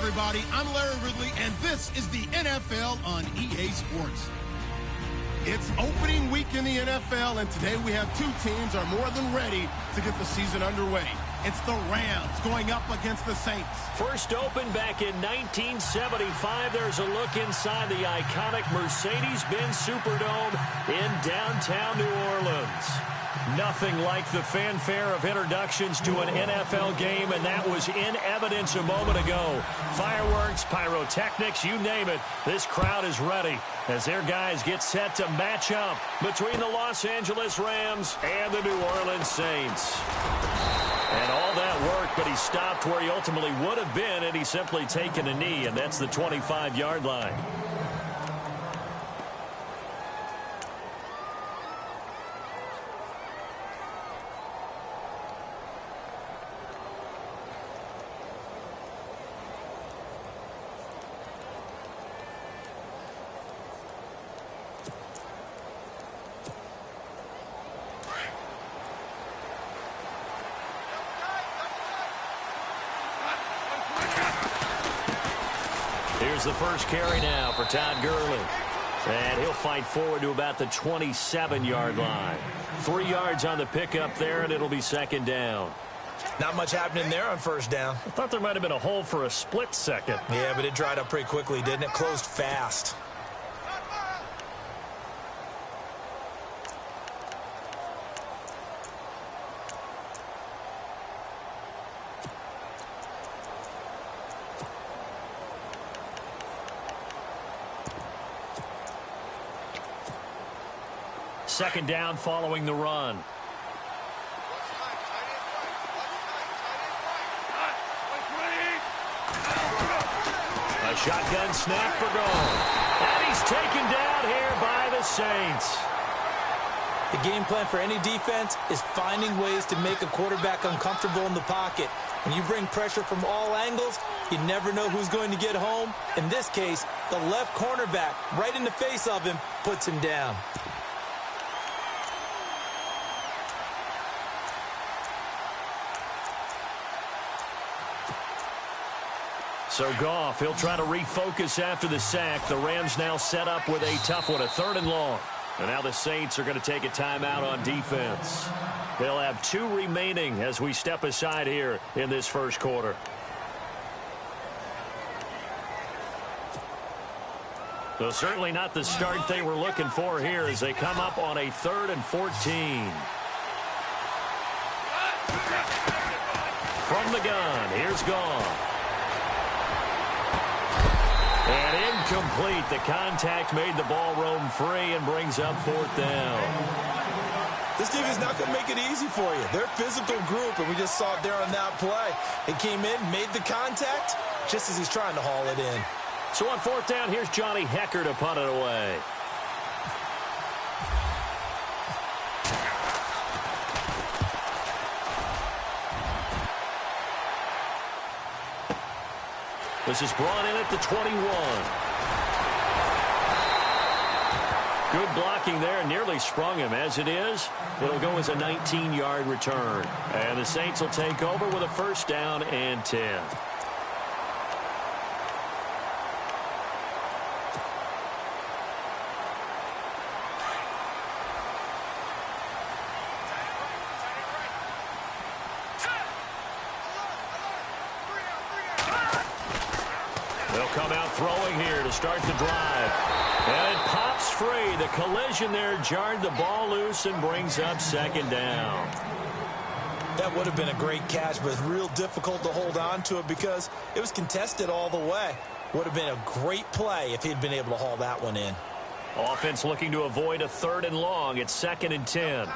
everybody. I'm Larry Ridley, and this is the NFL on EA Sports. It's opening week in the NFL, and today we have two teams are more than ready to get the season underway. It's the Rams going up against the Saints. First opened back in 1975. There's a look inside the iconic Mercedes-Benz Superdome in downtown New Orleans. Nothing like the fanfare of introductions to an NFL game, and that was in evidence a moment ago. Fireworks, pyrotechnics, you name it. This crowd is ready as their guys get set to match up between the Los Angeles Rams and the New Orleans Saints. And all that work, but he stopped where he ultimately would have been, and he's simply taken a knee, and that's the 25-yard line. Here's the first carry now for Todd Gurley. And he'll fight forward to about the 27-yard line. 3 yards on the pickup there, and it'll be second down. Not much happening there on first down. I thought there might have been a hole for a split second. Yeah, but it dried up pretty quickly, didn't it? Closed fast. Second down following the run. A shotgun snap for goal. And he's taken down here by the Saints. The game plan for any defense is finding ways to make a quarterback uncomfortable in the pocket. When you bring pressure from all angles, you never know who's going to get home. In this case, the left cornerback, right in the face of him, puts him down. So Goff, he'll try to refocus after the sack. The Rams now set up with a tough one, a 3rd and long. And now the Saints are going to take a timeout on defense. They'll have 2 remaining as we step aside here in this first quarter. So certainly not the start they were looking for here as they come up on a 3rd and 14. From the gun, here's Goff. And incomplete. The contact made the ball roam free and brings up 4th down. This team is not going to make it easy for you. They're a physical group, and we just saw it there on that play. It came in, made the contact, just as he's trying to haul it in. So on 4th down, here's Johnny Hecker to punt it away. This is brought in at the 21. Good blocking there. Nearly sprung him. As it is, it'll go as a 19-yard return. And the Saints will take over with a 1st down and 10. Come out throwing here to start the drive. And it pops free. The collision there jarred the ball loose and brings up 2nd down. That would have been a great catch, but real difficult to hold on to it because it was contested all the way. Would have been a great play if he'd been able to haul that one in. Offense looking to avoid a 3rd and long. It's 2nd and 10.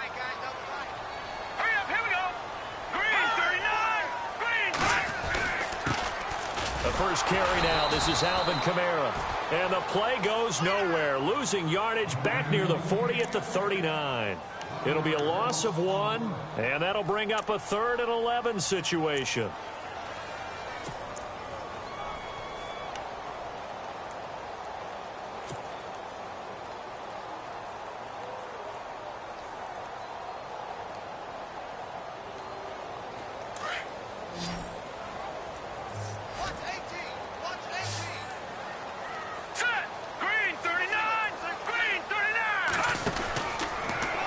First carry now. This is Alvin Kamara. And the play goes nowhere. Losing yardage back near the 40 at the 39. It'll be a loss of 1, and that'll bring up a 3rd and 11 situation.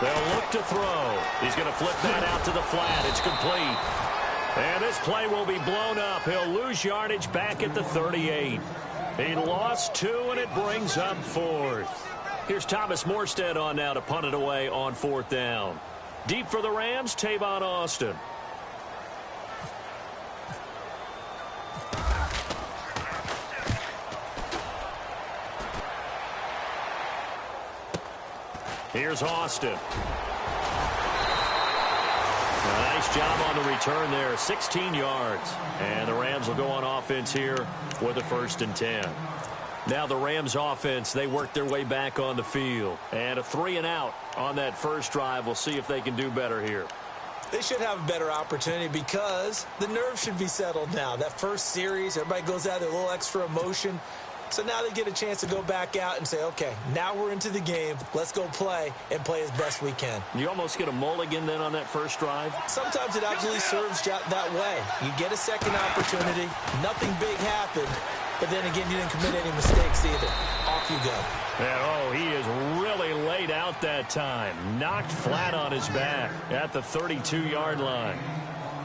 They'll look to throw. He's going to flip that out to the flat. It's complete. And this play will be blown up. He'll lose yardage back at the 38. He lost 2, and it brings up 4th. Here's Thomas Morstead on now to punt it away on 4th down. Deep for the Rams, Tavon Austin. Here's Austin. Nice job on the return there, 16 yards. And the Rams will go on offense here with a 1st and 10. Now the Rams offense, they work their way back on the field. And a 3-and-out on that first drive. We'll see if they can do better here. They should have a better opportunity because the nerves should be settled now. That first series, everybody goes out with a little extra emotion. So now they get a chance to go back out and say, okay, now we're into the game. Let's go play and play as best we can. You almost get a mulligan then on that first drive? Sometimes it absolutely serves that way. You get a second opportunity. Nothing big happened. But then again, you didn't commit any mistakes either. Off you go. And, he is really laid out that time. Knocked flat on his back at the 32-yard line.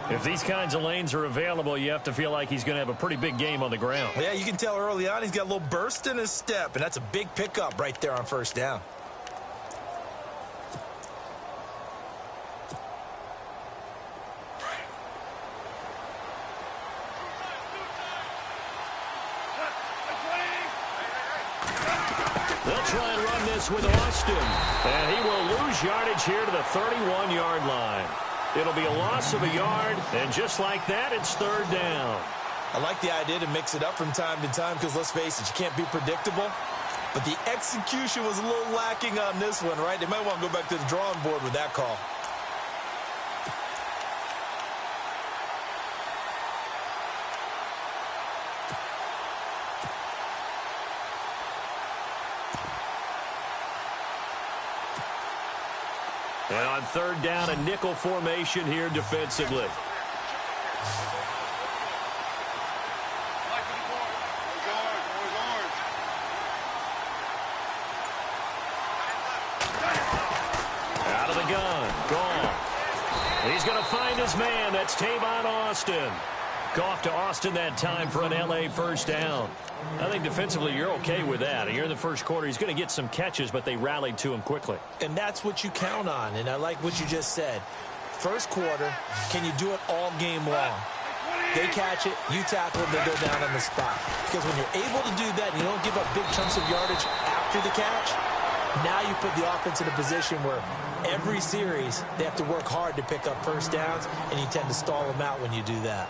If these kinds of lanes are available, you have to feel like he's going to have a pretty big game on the ground. Yeah, you can tell early on he's got a little burst in his step, and that's a big pickup right there on 1st down. They'll try and run this with Austin, and he will lose yardage here to the 31-yard line. It'll be a loss of a yard, and just like that, it's 3rd down. I like the idea to mix it up from time to time because, let's face it, you can't be predictable. But the execution was a little lacking on this one, right? They might want to go back to the drawing board with that call. And on 3rd down, a nickel formation here defensively. Out of the gun, Goff. He's going to find his man. That's Tavon Austin. Goff to Austin that time for an L.A. 1st down. I think defensively you're okay with that. Here in the first quarter, he's going to get some catches, but they rallied to him quickly. And that's what you count on, and I like what you just said. First quarter, can you do it all game long? They catch it, you tackle it, they go down on the spot. Because when you're able to do that and you don't give up big chunks of yardage after the catch, now you put the offense in a position where every series they have to work hard to pick up 1st downs, and you tend to stall them out when you do that.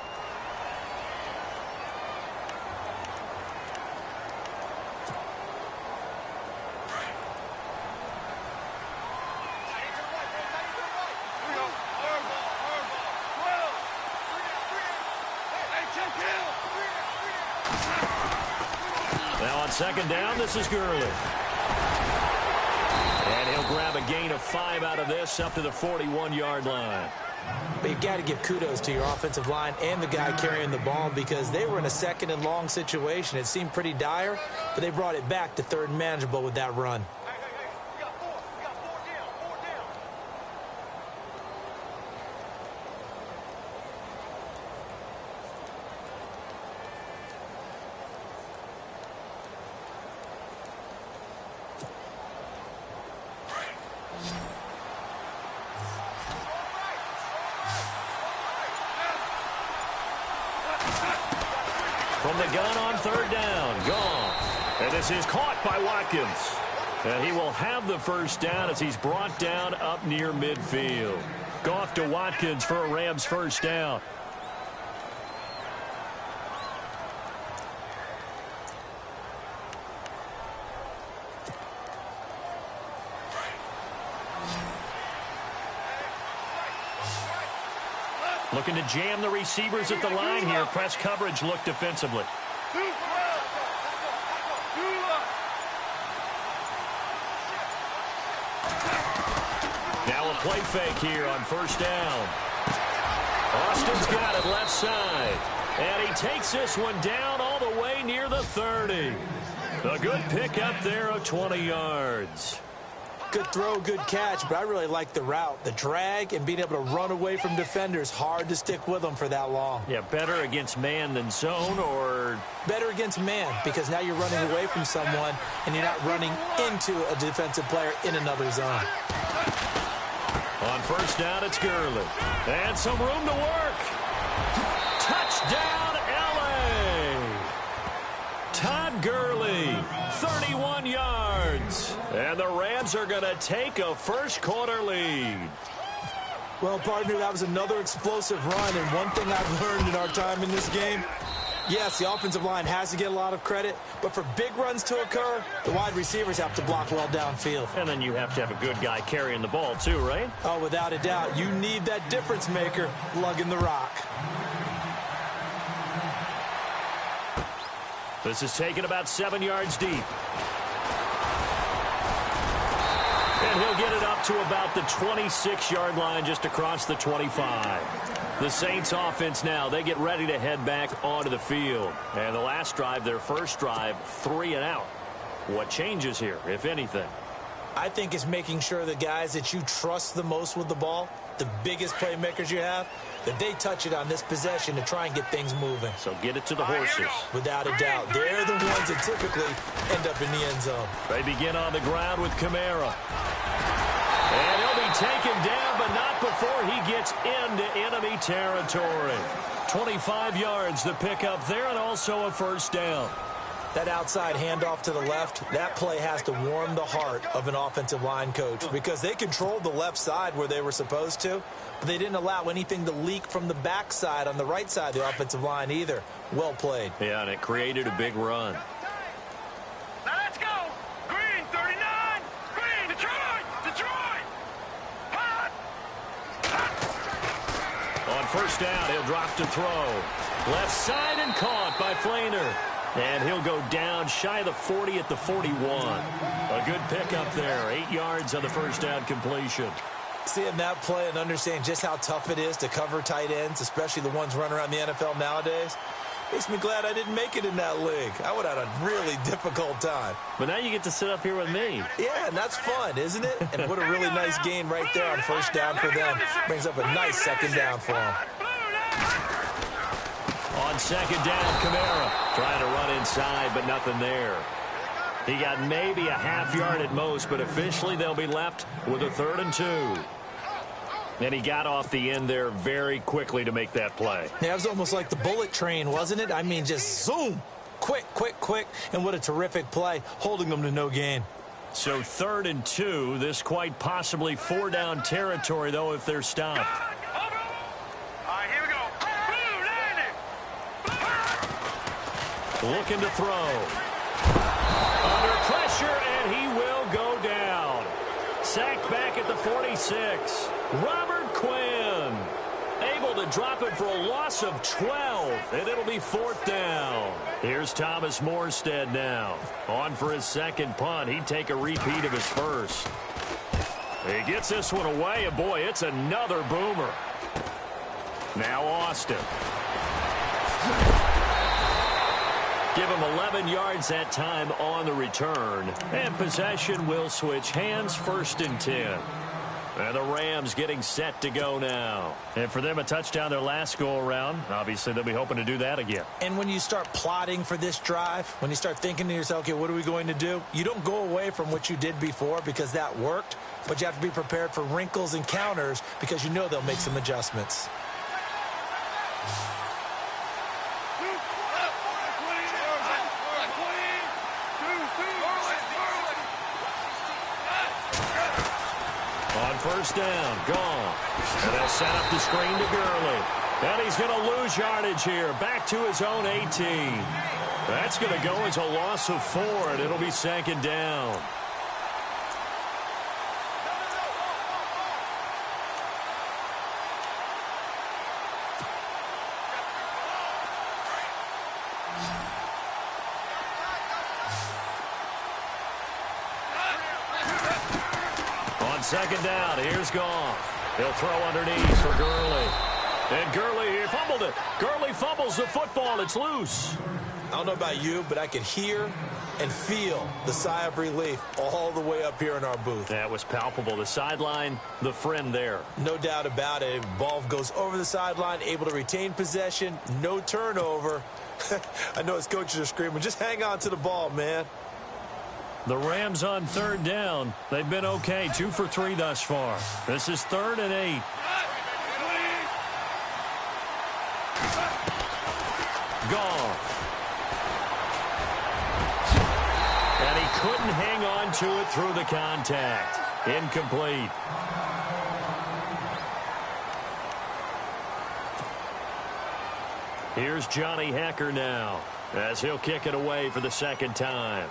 Now on 2nd down, this is Gurley. And he'll grab a gain of 5 out of this up to the 41-yard line. But you've got to give kudos to your offensive line and the guy carrying the ball because they were in a 2nd and long situation. It seemed pretty dire, but they brought it back to 3rd and manageable with that run. From the gun on 3rd down, Goff. And this is caught by Watkins. And he will have the 1st down as he's brought down up near midfield. Goff to Watkins for a Rams 1st down. Looking to jam the receivers at the line here. Press coverage look defensively. Now a play fake here on 1st down. Austin's got it left side. And he takes this one down all the way near the 30. A good pick up there of 20 yards. Good throw, good catch, but I really like the route. The drag and being able to run away from defenders, hard to stick with them for that long. Yeah, better against man than zone, or? Better against man, because now you're running away from someone and you're not running into a defensive player in another zone. On first down, it's Gurley. And some room to work. Touchdown, L.A. Todd Gurley, 31 yards. And the Rams are going to take a first-quarter lead. Well, partner, that was another explosive run, and one thing I've learned in our time in this game, yes, the offensive line has to get a lot of credit, but for big runs to occur, the wide receivers have to block well downfield. And then you have to have a good guy carrying the ball too, right? Oh, without a doubt. You need that difference maker lugging the rock. This is taken about 7 yards deep. And he'll get it up to about the 26-yard line, just across the 25. The Saints offense now, they get ready to head back onto the field. And the last drive, their first drive, 3 and out. What changes here, if anything? I think it's making sure the guys that you trust the most with the ball, the biggest playmakers you have, that they touch it on this possession to try and get things moving. So get it to the horses. Without a doubt. They're the ones that typically end up in the end zone. They begin on the ground with Kamara. And he'll be taken down, but not before he gets into enemy territory. 25 yards the pickup there, and also a first down. That outside handoff to the left, that play has to warm the heart of an offensive line coach because they controlled the left side where they were supposed to, but they didn't allow anything to leak from the backside on the right side of the offensive line either. Well played. Yeah, and it created a big run. Now let's go. Green, 39. Green, Detroit. Hot. On first down, he'll drop to throw. Left side and caught by Flainer. And he'll go down shy of the 40 at the 41. A good pickup there. 8 yards on the first down completion. Seeing that play and understanding just how tough it is to cover tight ends, especially the ones running around the NFL nowadays, makes me glad I didn't make it in that league. I would have had a really difficult time. But now you get to sit up here with me. Yeah, and that's fun, isn't it? And what a really nice gain right there on first down for them. Brings up a nice second down for them. On second down, Kamara trying to run inside, but nothing there. He got maybe a half yard at most, but officially they'll be left with a 3rd and 2. And he got off the end there very quickly to make that play. Yeah, it was almost like the bullet train, wasn't it? I mean, just zoom. Quick. And what a terrific play, holding them to no gain. So 3rd and 2. This quite possibly 4-down territory, though, if they're stopped. Looking to throw. Under pressure, and he will go down. Sacked back at the 46. Robert Quinn able to drop it for a loss of 12, and it'll be 4th down. Here's Thomas Morstead now. On for his second punt. He'd take a repeat of his first. He gets this one away, and boy, it's another boomer. Now Austin. Give him 11 yards that time on the return. And possession will switch hands, 1st and 10. And the Rams getting set to go now. And for them, a touchdown their last go-around. Obviously, they'll be hoping to do that again. And when you start plotting for this drive, when you start thinking to yourself, okay, what are we going to do? You don't go away from what you did before because that worked. But you have to be prepared for wrinkles and counters because you know they'll make some adjustments. First down, gone. And they'll set up the screen to Gurley. And he's going to lose yardage here. Back to his own 18. That's going to go as a loss of 4, and it'll be 2nd down. Second down, here's Goff. He'll throw underneath for Gurley. And Gurley, he fumbled it. Gurley fumbles the football. It's loose. I don't know about you, but I could hear and feel the sigh of relief all the way up here in our booth. That was palpable. The sideline, the friend there. No doubt about it. Ball goes over the sideline, able to retain possession, no turnover. I know his coaches are screaming, just hang on to the ball, man. The Rams on third down. They've been okay, 2 for 3 thus far. This is 3rd and 8. Goff. And he couldn't hang on to it through the contact. Incomplete. Here's Johnny Hacker now, as he'll kick it away for the second time.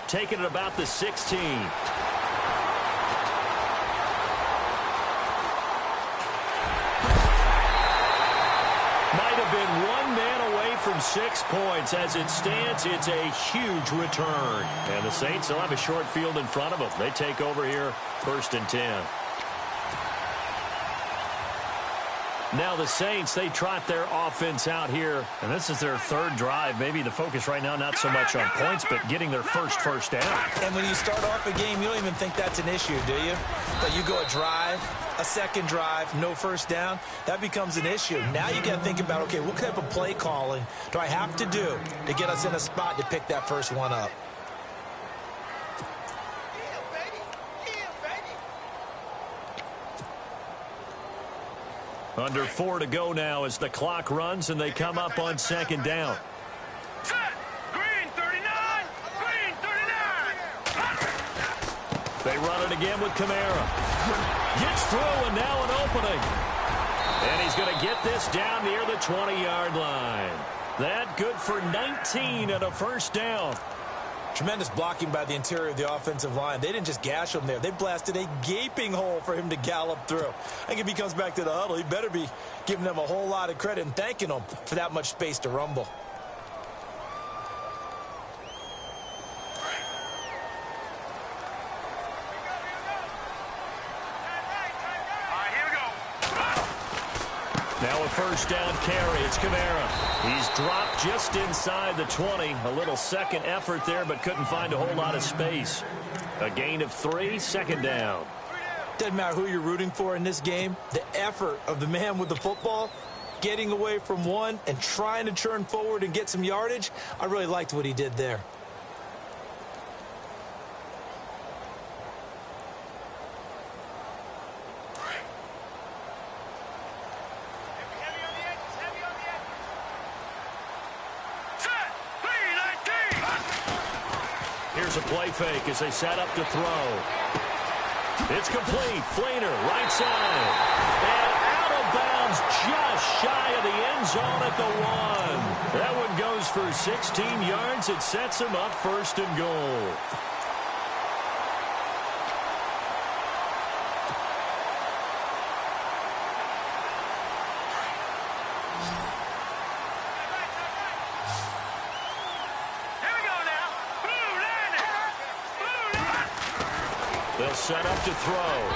Taking it about the 16. Might have been one man away from 6 points. As it stands, it's a huge return. And the Saints will have a short field in front of them. They take over here, 1st and 10. Now the Saints, they trot their offense out here. And this is their 3rd drive. Maybe the focus right now not so much on points, but getting their first down. And when you start off a game, you don't even think that's an issue, do you? But you go a drive, a second drive, no first down, that becomes an issue. Now you got to think about, okay, what type of play calling do I have to do to get us in a spot to pick that first one up? Under 4 to go now as the clock runs and they come up on 2nd down. Set. Green 39. Green 39. They run it again with Kamara. Gets through and now an opening. And he's going to get this down near the 20-yard line. That good for 19 and a first down. Tremendous blocking by the interior of the offensive line. They didn't just gash him there. They blasted a gaping hole for him to gallop through. I think if he comes back to the huddle, he better be giving them a whole lot of credit and thanking them for that much space to rumble. Now a first down carry. It's Kamara. He's dropped just inside the 20. A little second effort there, but couldn't find a whole lot of space. A gain of 3, 2nd down. Doesn't matter who you're rooting for in this game. The effort of the man with the football, getting away from one and trying to turn forward and get some yardage, I really liked what he did there. Here's a play fake as they set up to throw. It's complete. Flainer, right side. And out of bounds just shy of the end zone at the 1. That one goes for 16 yards. It sets him up 1st and goal. They'll set up to throw.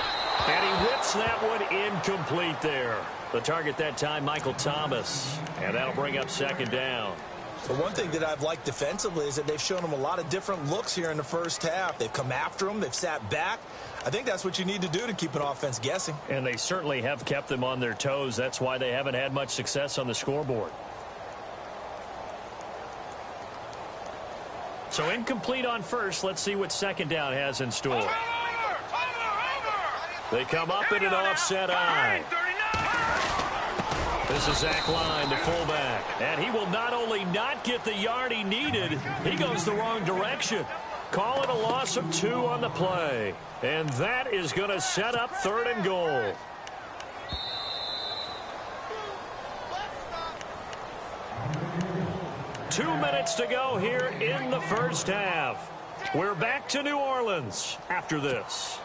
And he whips that one incomplete there. The target that time, Michael Thomas. And that'll bring up 2nd down. The one thing that I've liked defensively is that they've shown him a lot of different looks here in the first half. They've come after him. They've sat back. I think that's what you need to do to keep an offense guessing. And they certainly have kept them on their toes. That's why they haven't had much success on the scoreboard. So incomplete on first. Let's see what 2nd down has in store. They come up in an offset eye. This is Zach Line, the fullback. And he will not only not get the yard he needed, he goes the wrong direction. Call it a loss of 2 on the play. And that is going to set up 3rd and goal. Two minutes to go here in the first half. We're back to New Orleans after this.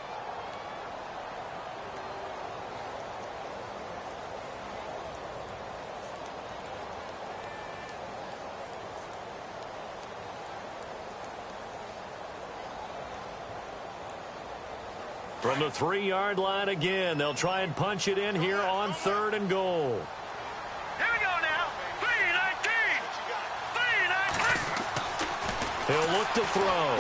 From the 3-yard line again, they'll try and punch it in here on 3rd and goal. Here we go now. 3-19. 3-19. He'll look to throw.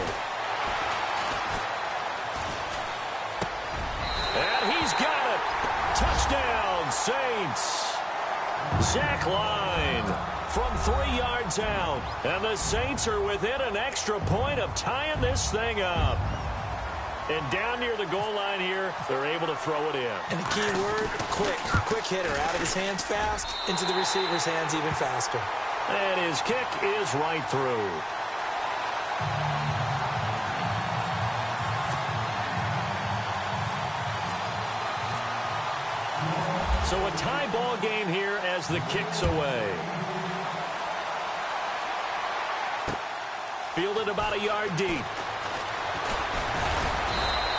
And he's got it. Touchdown, Saints. Zach Line from 3 yards out. And the Saints are within an extra point of tying this thing up. And down near the goal line here, they're able to throw it in. And the key word, quick. Quick hitter. Out of his hands fast, into the receiver's hands even faster. And his kick is right through. So a tie ball game here as the kick's away. Fielded about a yard deep.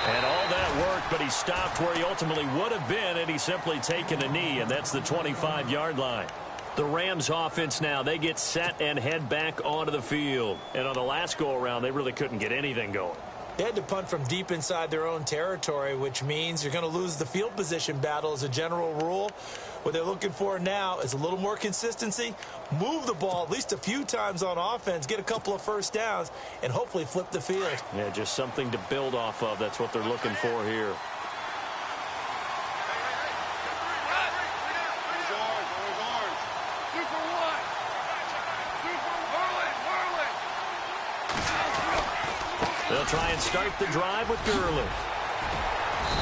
And all that worked, but he stopped where he ultimately would have been, and he's simply taken a knee, and that's the 25-yard line. The Rams offense now, they get set and head back onto the field. And on the last go-around, they really couldn't get anything going. They had to punt from deep inside their own territory, which means you're going to lose the field position battle as a general rule. What they're looking for now is a little more consistency, move the ball at least a few times on offense, get a couple of first downs, and hopefully flip the field. Yeah, just something to build off of. That's what they're looking for here. They'll try and start the drive with Gurley.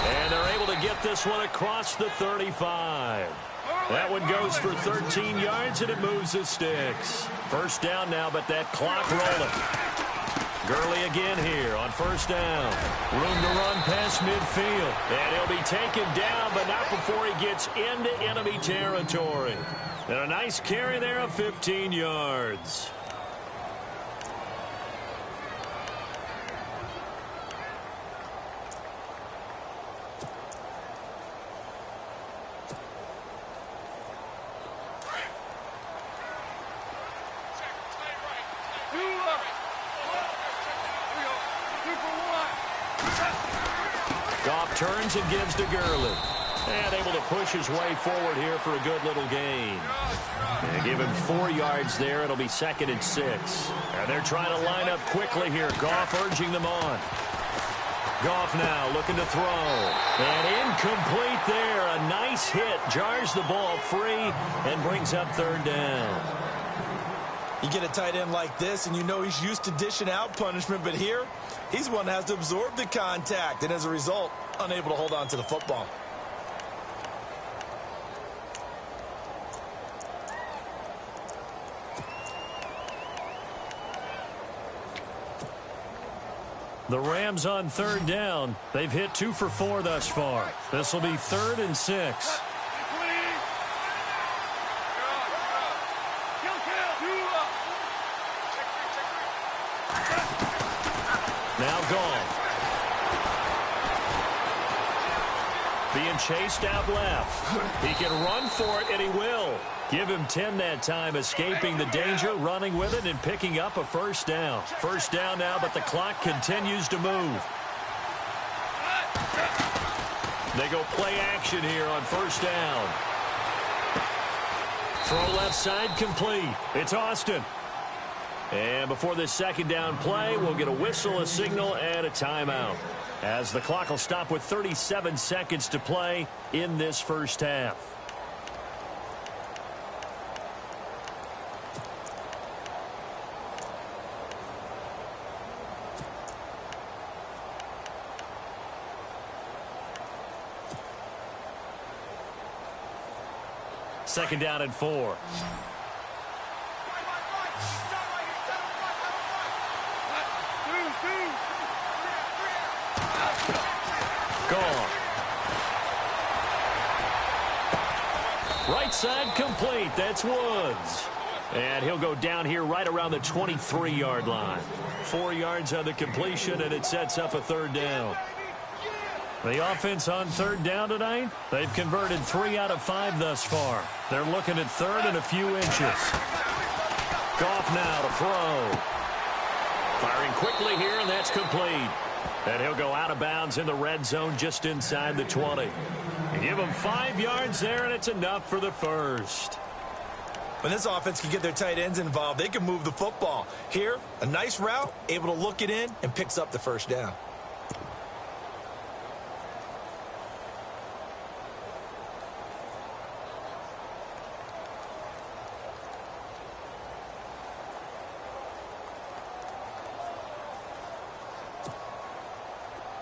And they're able to get this one across the 35. That one goes for 13 yards, and it moves the sticks. First down now, but that clock rolling. Gurley again here on first down. Room to run past midfield. And he'll be taken down, but not before he gets into enemy territory. And a nice carry there of 15 yards. Goff turns and gives to Gurley. And able to push his way forward here for a good little gain. And give him 4 yards there. It'll be 2nd and 6. And they're trying to line up quickly here. Goff urging them on. Goff now looking to throw. And incomplete there. A nice hit. Jars the ball free and brings up 3rd down. You get a tight end like this, and you know he's used to dishing out punishment, but here, he's the one that has to absorb the contact, and as a result, unable to hold on to the football. The Rams on 3rd down. They've hit 2 for 4 thus far. This will be 3rd and 6. Now gone. Being chased out left. He can run for it, and he will. Give him 10 that time, escaping the danger, running with it, and picking up a first down. First down now, but the clock continues to move. They go play action here on first down. Throw left side complete. It's Austin. And before this second down play, we'll get a whistle, a signal, and a timeout, as the clock will stop with 37 seconds to play in this first half. Second down and 4. Gone. Right side complete. That's Woods. And he'll go down here right around the 23-yard line. 4 yards on the completion, and it sets up a 3rd down. The offense on 3rd down tonight, they've converted 3 out of 5 thus far. They're looking at 3rd and a few inches. Goff now to throw. Firing quickly here, and that's complete. And he'll go out of bounds in the red zone just inside the 20. You give him 5 yards there, and it's enough for the first. When this offense can get their tight ends involved, they can move the football. Here, a nice route, able to look it in, and picks up the first down.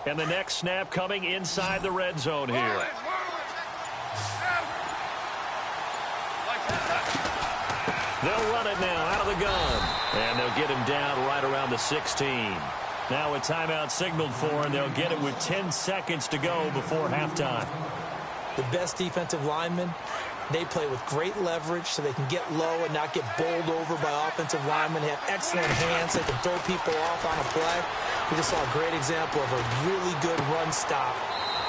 And the next snap coming inside the red zone here. They'll run it now out of the gun. And they'll get him down right around the 16. Now a timeout signaled for, and they'll get it with 10 seconds to go before halftime. The best defensive linemen, they play with great leverage so they can get low and not get bowled over by offensive linemen. They have excellent hands. They can throw people off on a play. We just saw a great example of a really good run stop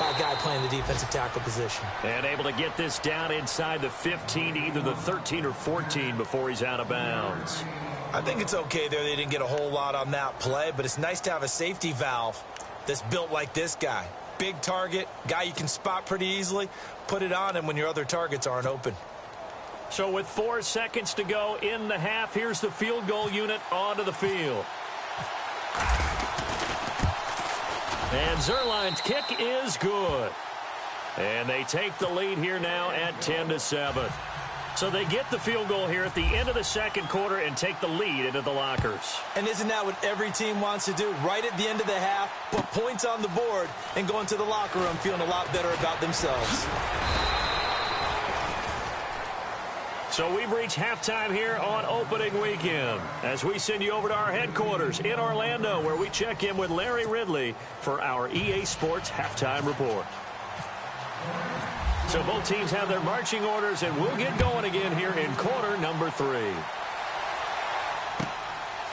by a guy playing the defensive tackle position. And able to get this down inside the 15, either the 13 or 14 before he's out of bounds. I think it's okay there. They didn't get a whole lot on that play, but it's nice to have a safety valve that's built like this guy. Big target, guy you can spot pretty easily. Put it on him when your other targets aren't open. So with 4 seconds to go in the half, here's the field goal unit onto the field. And Zerline's kick is good. And they take the lead here now at 10-7. So they get the field goal here at the end of the second quarter and take the lead into the lockers. And isn't that what every team wants to do? Right at the end of the half, put points on the board and go into the locker room feeling a lot better about themselves. So we've reached halftime here on opening weekend as we send you over to our headquarters in Orlando, where we check in with Larry Ridley for our EA Sports Halftime Report. So both teams have their marching orders, and we'll get going again here in quarter number 3.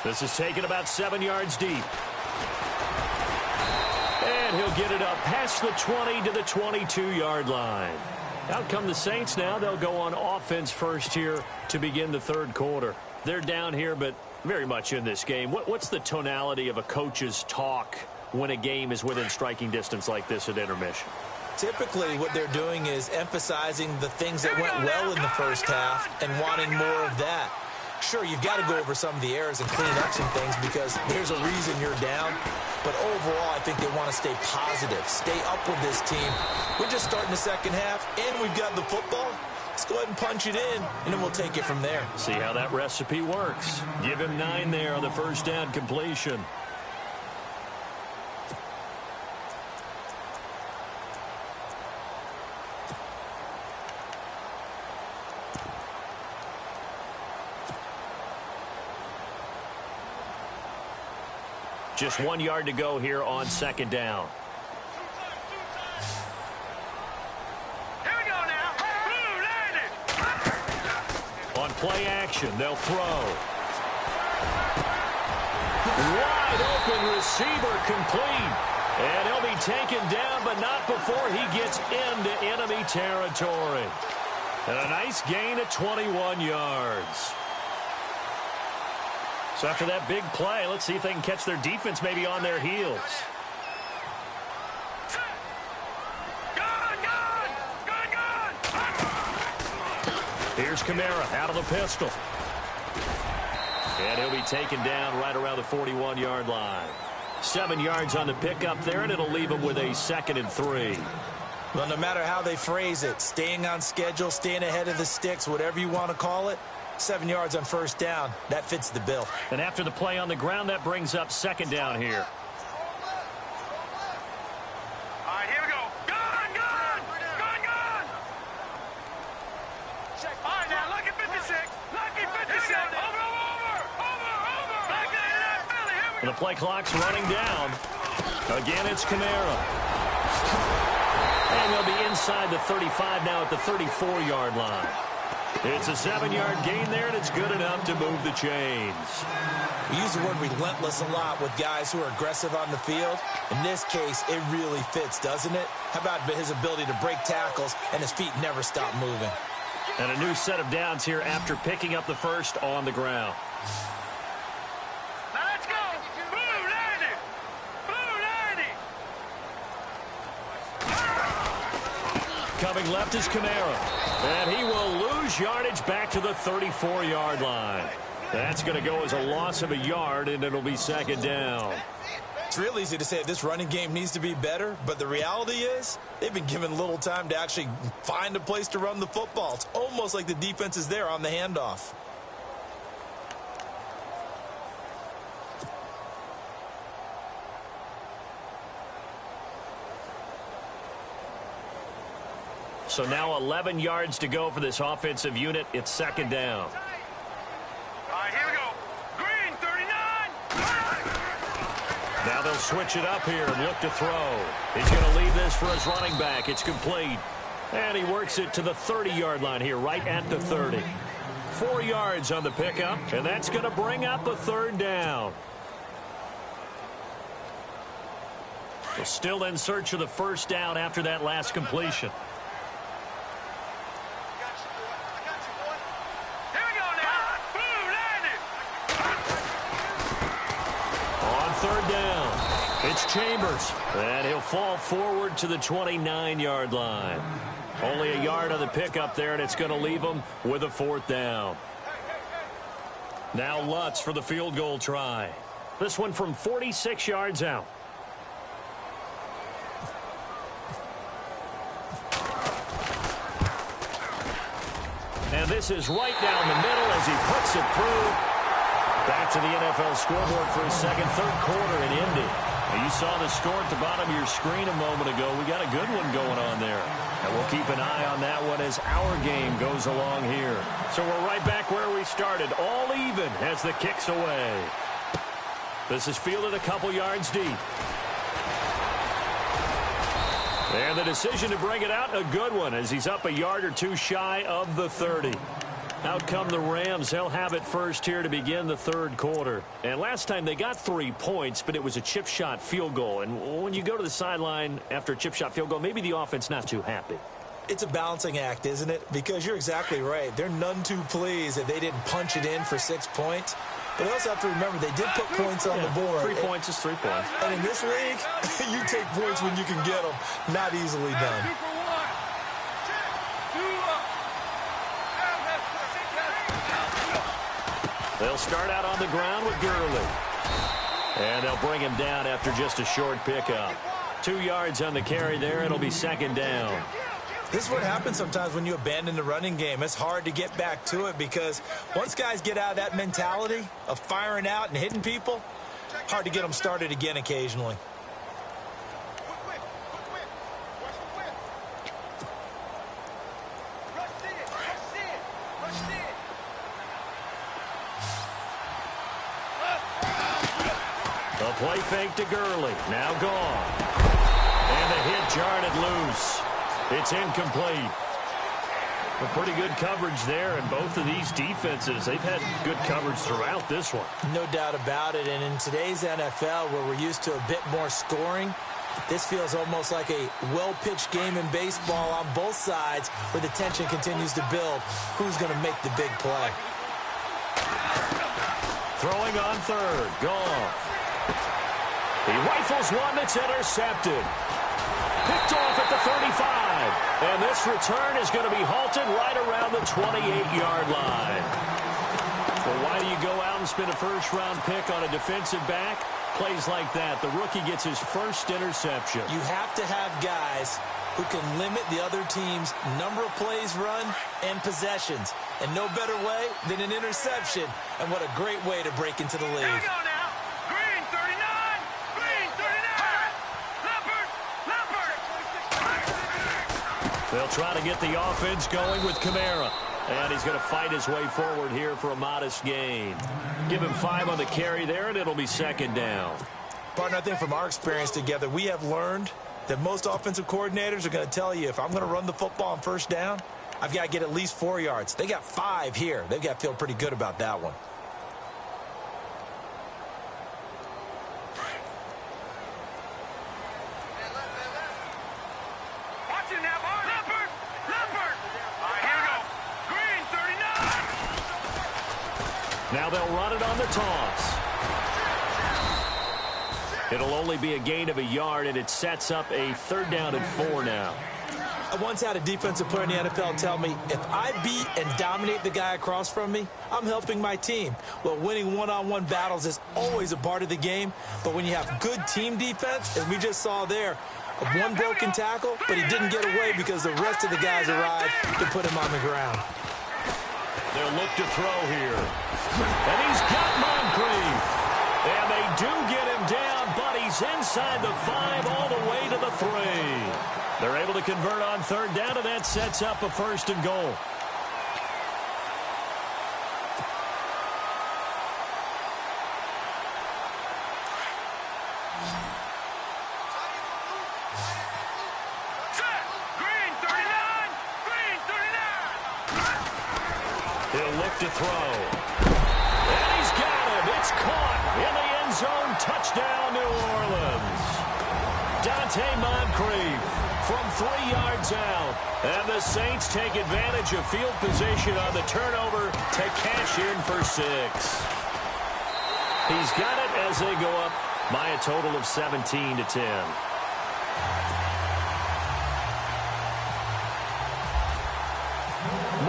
This is taken about 7 yards deep. And he'll get it up past the 20 to the 22-yard line. Out come the Saints now. They'll go on offense first here to begin the third quarter. They're down here, but very much in this game. What's the tonality of a coach's talk when a game is within striking distance like this at intermission? Typically, what they're doing is emphasizing the things that went well in the first half and wanting more of that. Sure, you've got to go over some of the errors and clean up some things because there's a reason you're down. But overall, I think they want to stay positive, stay up with this team. We're just starting the second half, and we've got the football. Let's go ahead and punch it in, and then we'll take it from there. See how that recipe works. Give him 9 there on the first down completion. Just 1 yard to go here on second down. Here we go now. Blue landed. On play action, they'll throw. Wide open receiver complete. And he'll be taken down, but not before he gets into enemy territory. And a nice gain of 21 yards. So after that big play, let's see if they can catch their defense maybe on their heels. Here's Kamara out of the pistol. And he'll be taken down right around the 41-yard line. 7 yards on the pickup there, and it'll leave him with a 2nd and 3. Well, no matter how they phrase it, staying on schedule, staying ahead of the sticks, whatever you want to call it, 7 yards on first down, that fits the bill. And after the play on the ground, that brings up second down here. All right, here we go. Gun! All right, now, lucky 56. Lucky 56. Over. And the play clock's running down. Again, it's Kamara. And they'll be inside the 35 now at the 34-yard line. It's a 7-yard gain there, and it's good enough to move the chains. We use the word relentless a lot with guys who are aggressive on the field. In this case, it really fits, doesn't it? How about his ability to break tackles and his feet never stop moving? And a new set of downs here after picking up the first on the ground. Now let's go. coming left is Kamara. And he will lose yardage back to the 34-yard line. That's going to go as a loss of a yard, and it'll be second down. It's real easy to say this running game needs to be better, but the reality is they've been given little time to actually find a place to run the football. It's almost like the defense is there on the handoff. So now 11 yards to go for this offensive unit. It's second down. All right, here we go. Green, 39. Now they'll switch it up here and look to throw. He's going to leave this for his running back. It's complete. And he works it to the 30-yard line here, right at the 30. 4 yards on the pickup, and that's going to bring up a third down. They're still in search of the first down after that last completion. Third down. It's Chambers. And he'll fall forward to the 29-yard line. Only a yard on the pickup there, and it's going to leave him with a fourth down. Now Lutz for the field goal try. This one from 46 yards out. And this is right down the middle as he puts it through. Back to the NFL scoreboard for his second, third quarter in Indy. Now you saw the score at the bottom of your screen a moment ago. We got a good one going on there. And we'll keep an eye on that one as our game goes along here. So we're right back where we started, all even as the kick's away. This is fielded a couple yards deep. And the decision to bring it out, a good one, as he's up a yard or two shy of the 30. Out come the Rams. They'll have it first here to begin the third quarter. And last time they got 3 points, but it was a chip shot field goal. And when you go to the sideline after a chip shot field goal, maybe the offense not too happy. It's a balancing act, isn't it? Because you're exactly right. They're none too pleased that they didn't punch it in for 6 points. But you also have to remember they did put points on the board. 3 points is 3 points. And in this league, you take points when you can get them. Not easily done. They'll start out on the ground with Gurley. And they'll bring him down after just a short pickup. 2 yards on the carry there. It'll be second down. This is what happens sometimes when you abandon the running game. It's hard to get back to it because once guys get out of that mentality of firing out and hitting people, hard to get them started again occasionally. The play fake to Gurley. Now gone. And the hit jarred it loose. It's incomplete. A pretty good coverage there, and both of these defenses, they've had good coverage throughout this one. No doubt about it, and in today's NFL, where we're used to a bit more scoring, this feels almost like a well-pitched game in baseball on both sides where the tension continues to build. Who's going to make the big play? Throwing on third. Goff. He rifles one that's intercepted. Picked off at the 35. And this return is going to be halted right around the 28-yard line. Well, why do you go out and spend a first-round pick on a defensive back? Plays like that. The rookie gets his first interception. You have to have guys who can limit the other team's number of plays run and possessions. And no better way than an interception. And what a great way to break into the league. Here we go now. Green, 39. Green, 39. Leopard. They'll try to get the offense going with Kamara. And he's going to fight his way forward here for a modest gain. Give him 5 on the carry there, and it'll be second down. Partner, I think from our experience together, we have learned that most offensive coordinators are going to tell you, if I'm going to run the football on first down, I've got to get at least 4 yards. They got 5 here. They've got to feel pretty good about that one. Watch it now, boy. Leopard. All right, here we go. Green, 39. Now they'll run it on the toss. It'll only be a gain of a yard, and it sets up a third down and 4 now. I once had a defensive player in the NFL tell me, if I beat and dominate the guy across from me, I'm helping my team. Well, winning one-on-one battles is always a part of the game, but when you have good team defense, as we just saw there, one broken tackle, but he didn't get away because the rest of the guys arrived to put him on the ground. They'll look to throw here. And he's got Moncrief. And they do get him down, but he's inside the 5 all the way to the 3. They're able to convert on third down, and that sets up a 1st and goal. He'll look to throw. And he's got him. It's caught in the end zone. Touchdown, New Orleans. Dante Moncrief from 3 yards out. And the Saints take advantage of field position on the turnover to cash in for 6. He's got it as they go up by a total of 17-10.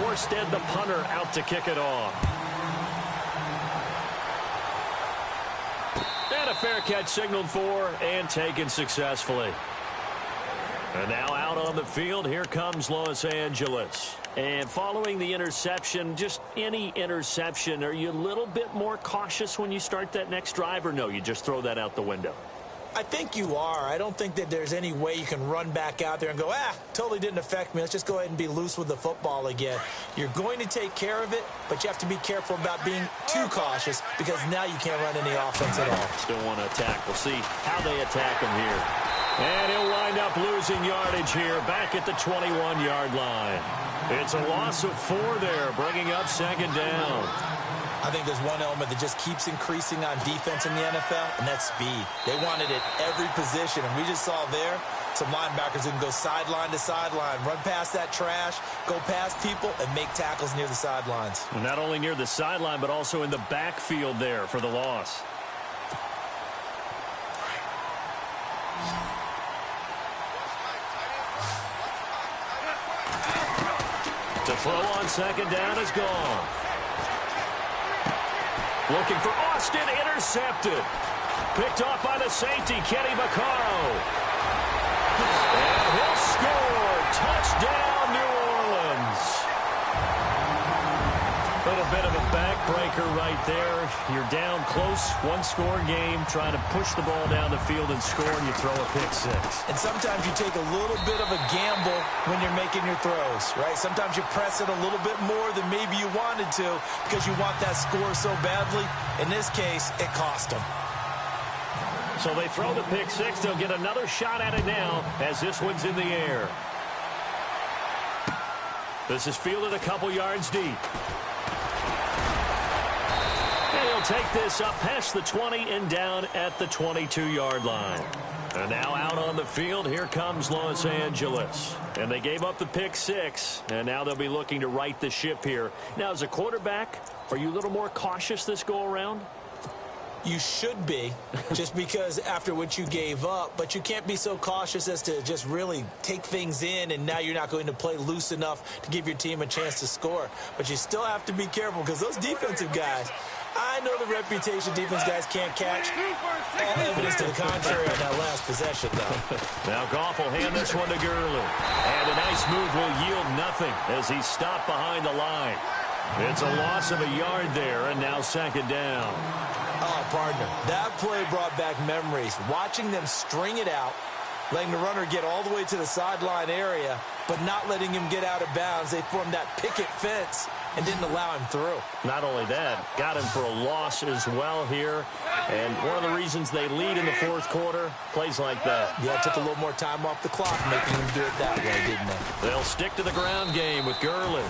Morstead, the punter, out to kick it off. And a fair catch signaled for and taken successfully. And now out on the field, here comes Los Angeles. And following the interception, just any interception, are you a little bit more cautious when you start that next drive, or no, you just throw that out the window? I think you are. I don't think that there's any way you can run back out there and go, totally didn't affect me. Let's just go ahead and be loose with the football again. You're going to take care of it, but you have to be careful about being too cautious because now you can't run any offense at all. Still want to attack. We'll see how they attack him here. And he'll wind up losing yardage here back at the 21-yard line. It's a loss of 4 there, bringing up 2nd down. I think there's one element that just keeps increasing on defense in the NFL, and that's speed. They want it at every position, and we just saw there some linebackers who can go sideline to sideline, run past that trash, go past people, and make tackles near the sidelines. Well, not only near the sideline, but also in the backfield there for the loss. To throw on 2nd down is gone. Looking for Austin, intercepted. Picked off by the safety, Kenny Vaccaro. And he'll score. Touchdown, New Orleans. A little bit of a backbreaker right there. You're down close, 1-score game, trying to push the ball down the field and score, and you throw a pick 6. And sometimes you take a little bit of a gamble when you're making your throws, right? Sometimes you press it a little bit more than maybe you wanted to because you want that score so badly. In this case, it cost them. So they throw the pick 6. They'll get another shot at it now as this one's in the air. This is fielded a couple yards deep. And he'll take this up past the 20 and down at the 22-yard line. And now out on the field, here comes Los Angeles. And they gave up the pick 6, and now they'll be looking to right the ship here. Now, as a quarterback, are you a little more cautious this go-around? You should be, just because after what you gave up, but you can't be so cautious as to just really take things in, and now you're not going to play loose enough to give your team a chance to score. But you still have to be careful because those defensive guys, I know the reputation defense guys can't catch. All evidence to the contrary on that last possession, though. Now Goff will hand this one to Gurley. And a nice move will yield nothing as he's stopped behind the line. It's a loss of a yard there, and now 2nd down. Oh, partner, that play brought back memories. Watching them string it out, letting the runner get all the way to the sideline area, but not letting him get out of bounds. They formed that picket fence and didn't allow him through. Not only that, got him for a loss as well here. And one of the reasons they lead in the 4th quarter, plays like that. Yeah, it took a little more time off the clock, making them do it that way, didn't they? They'll stick to the ground game with Gurley.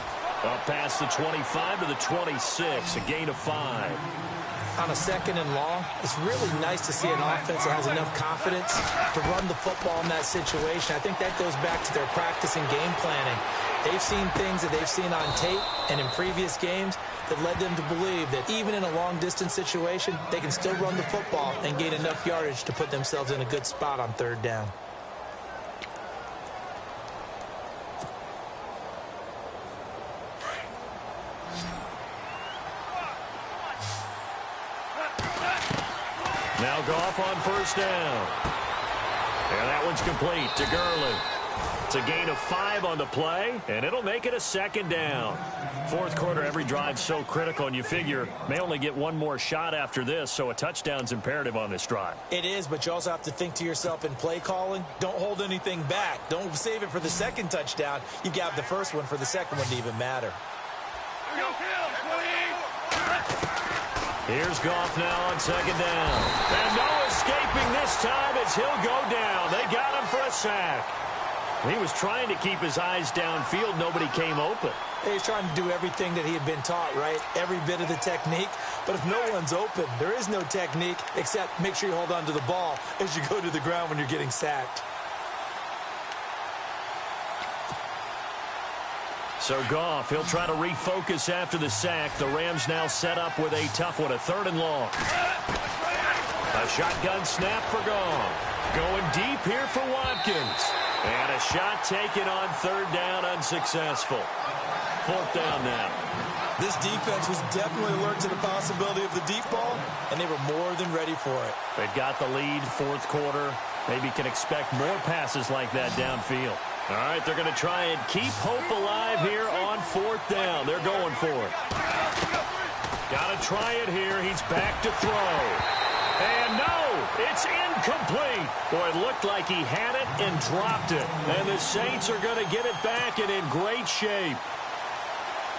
Up past the 25 to the 26, a gain of 5. On a 2nd and long, it's really nice to see an offense that has enough confidence to run the football in that situation. I think that goes back to their practice and game planning. They've seen things that they've seen on tape and in previous games that led them to believe that even in a long-distance situation, they can still run the football and gain enough yardage to put themselves in a good spot on 3rd down. Goff on first down. And that one's complete to Gurley. It's a gain of 5 on the play, and it'll make it a second down. Fourth quarter, every drive's so critical, and you figure may only get one more shot after this, so a touchdown's imperative on this drive. It is, but you also have to think to yourself in play calling, don't hold anything back. Don't save it for the second touchdown. You got the first one for the second one to even matter. Here's Goff now on second down. And no escaping this time as he'll go down. They got him for a sack. He was trying to keep his eyes downfield. Nobody came open. He's trying to do everything that he had been taught, right? Every bit of the technique. But if no one's open, there is no technique except make sure you hold on to the ball as you go to the ground when you're getting sacked. So Goff, he'll try to refocus after the sack. The Rams now set up with a tough one, a 3rd and long. A shotgun snap for Goff. Going deep here for Watkins. And a shot taken on 3rd down, unsuccessful. 4th down now. This defense was definitely alert to the possibility of the deep ball, and they were more than ready for it. They've got the lead, 4th quarter. Maybe can expect more passes like that downfield. All right, they're going to try and keep hope alive here on 4th down. They're going for it. Got to try it here. He's back to throw. And no, it's incomplete. Boy, it looked like he had it and dropped it. And the Saints are going to get it back and in great shape.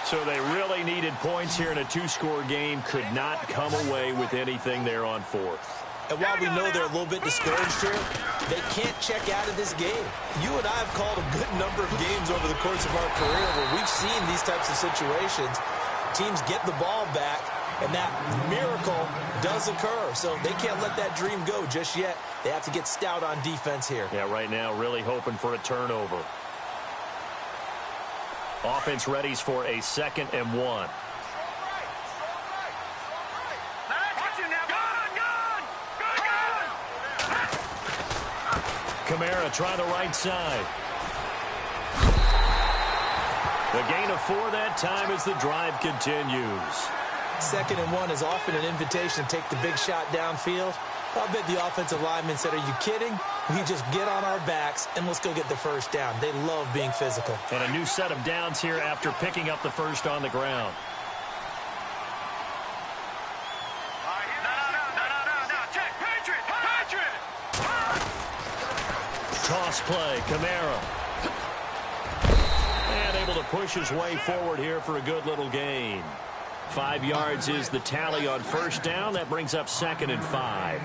So they really needed points here in a 2-score game. Could not come away with anything there on 4th. And while we know they're a little bit discouraged here, they can't check out of this game. You and I have called a good number of games over the course of our career where we've seen these types of situations. Teams get the ball back, and that miracle does occur. So they can't let that dream go just yet. They have to get stout on defense here. Yeah, right now really hoping for a turnover. Offense readies for a 2nd and 1. Kamara try the right side. The gain of 4 that time as the drive continues. 2nd and 1 is often an invitation to take the big shot downfield. I'll bet the offensive lineman said, are you kidding? We just get on our backs and let's go get the first down. They love being physical. And a new set of downs here after picking up the first on the ground. Toss play, Kamara. And able to push his way forward here for a good little gain. 5 yards is the tally on first down. That brings up 2nd and 5.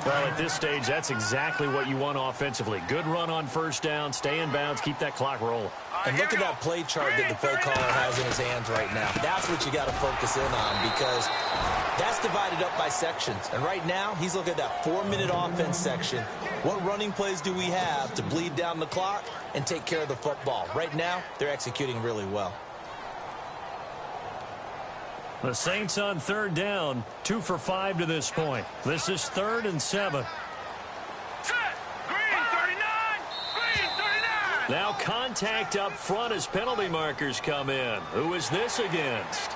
Well, at this stage, that's exactly what you want offensively. Good run on first down, stay in bounds, keep that clock rolling. And look at that play chart that the play caller has in his hands right now. That's what you got to focus in on because that's divided up by sections. And right now, he's looking at that 4-minute offense section. What running plays do we have to bleed down the clock and take care of the football? Right now, they're executing really well. The Saints on 3rd down, 2 for 5 to this point. This is 3rd and 7. Now contact up front as penalty markers come in. Who is this against?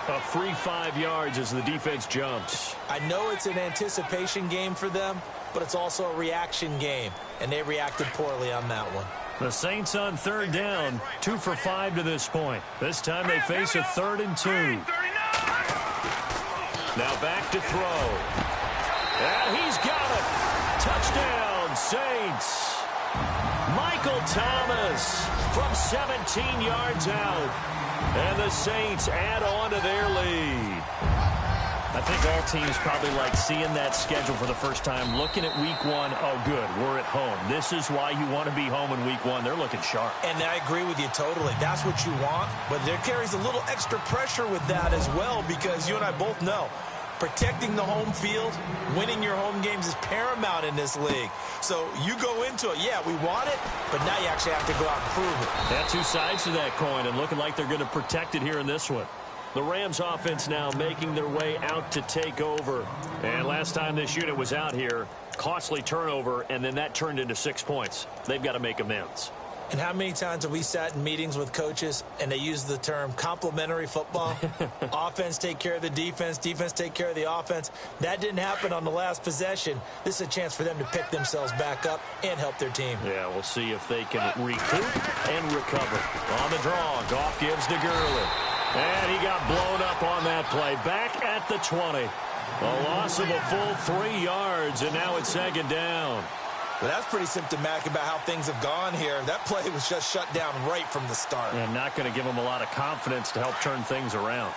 A free 5 yards as the defense jumps. I know it's an anticipation game for them, but it's also a reaction game, and they reacted poorly on that one. The Saints on 3rd down, 2 for 5 to this point. This time they face a 3rd and 2. Now back to throw. And he's got it. Touchdown, Saints. Michael Thomas from 17 yards out. And the Saints add on to their lead. I think all teams probably like seeing that schedule for the first time, looking at week 1. Oh, good, we're at home. This is why you want to be home in week 1. They're looking sharp. And I agree with you totally. That's what you want. But there carries a little extra pressure with that as well because you and I both know protecting the home field, winning your home games is paramount in this league. So you go into it, yeah, we want it, but now you actually have to go out and prove it. Yeah, 2 sides to that coin and looking like they're going to protect it here in this one. The Rams offense now making their way out to take over. And last time this unit was out here, costly turnover, and then that turned into 6 points. They've got to make amends. And how many times have we sat in meetings with coaches and they use the term complementary football? Offense take care of the defense, defense take care of the offense. That didn't happen on the last possession. This is a chance for them to pick themselves back up and help their team. Yeah, we'll see if they can recoup and recover. On the draw, Goff gives to Gurley. And he got blown up on that play. Back at the 20. A loss of a full 3 yards, and now it's second down. Well, that's pretty symptomatic about how things have gone here. That play was just shut down right from the start. And not going to give them a lot of confidence to help turn things around.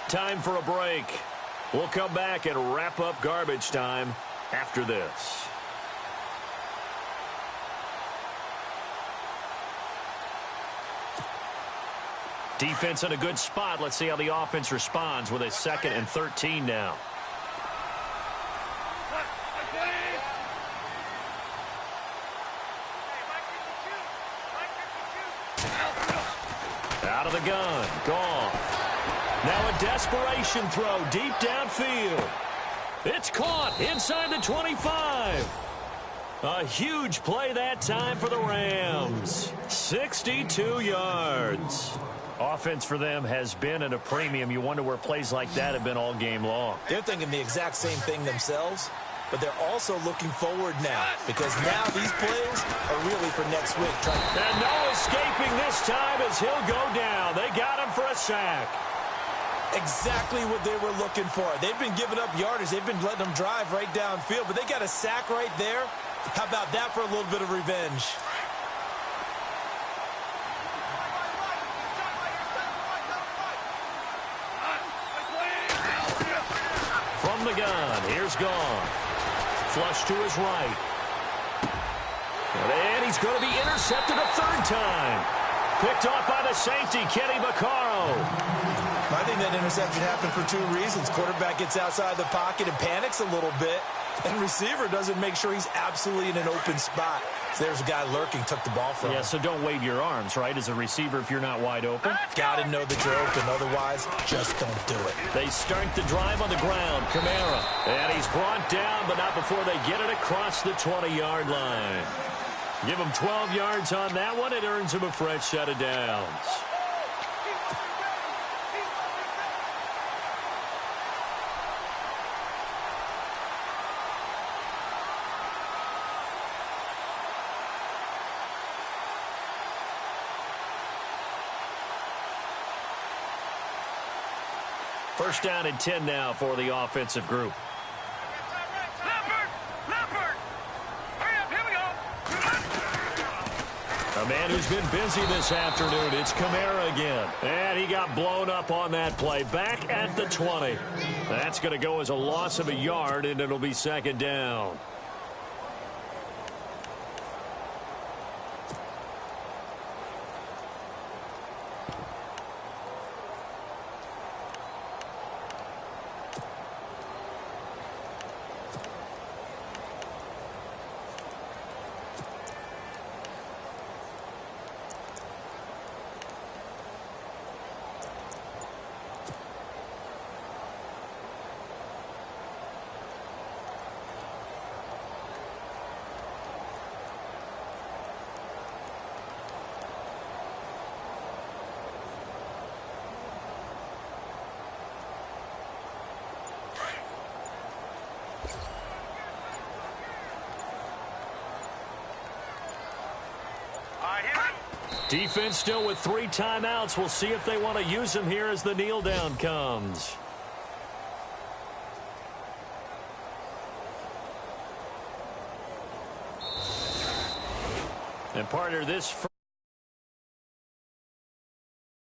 Time for a break. We'll come back and wrap up garbage time after this. Defense in a good spot. Let's see how the offense responds with a 2nd and 13 now. Out of the gun. Goff. Now a desperation throw deep downfield. It's caught inside the 25. A huge play that time for the Rams. 62 yards. Offense for them has been at a premium. You wonder where plays like that have been all game long. They're thinking the exact same thing themselves, but they're also looking forward now because now these plays are really for next week. And no escaping this time as he'll go down. They got him for a sack. Exactly what they were looking for. They've been giving up yardage. They've been letting them drive right downfield, but they got a sack right there. How about that for a little bit of revenge? From the gun, here's Goff. Flush to his right. And he's going to be intercepted a 3rd time. Picked off by the safety, Kenny Vaccaro. I think that interception happened for 2 reasons. Quarterback gets outside the pocket and panics a little bit, and receiver doesn't make sure he's absolutely in an open spot. So there's a guy lurking, took the ball from him. Yeah, so don't wave your arms, right, as a receiver if you're not wide open. Got to know that you're open. Otherwise, just don't do it. They start the drive on the ground. Kamara. And he's brought down, but not before they get it across the 20-yard line. Give him 12 yards on that one. It earns him a fresh set of downs. First down and 10 now for the offensive group. Leopard! Hurry up, here we go! A man who's been busy this afternoon. It's Kamara again. And he got blown up on that play. Back at the 20. That's going to go as a loss of a yard, and it'll be second down. Defense still with 3 timeouts. We'll see if they want to use them here as the kneel down comes. And partner, this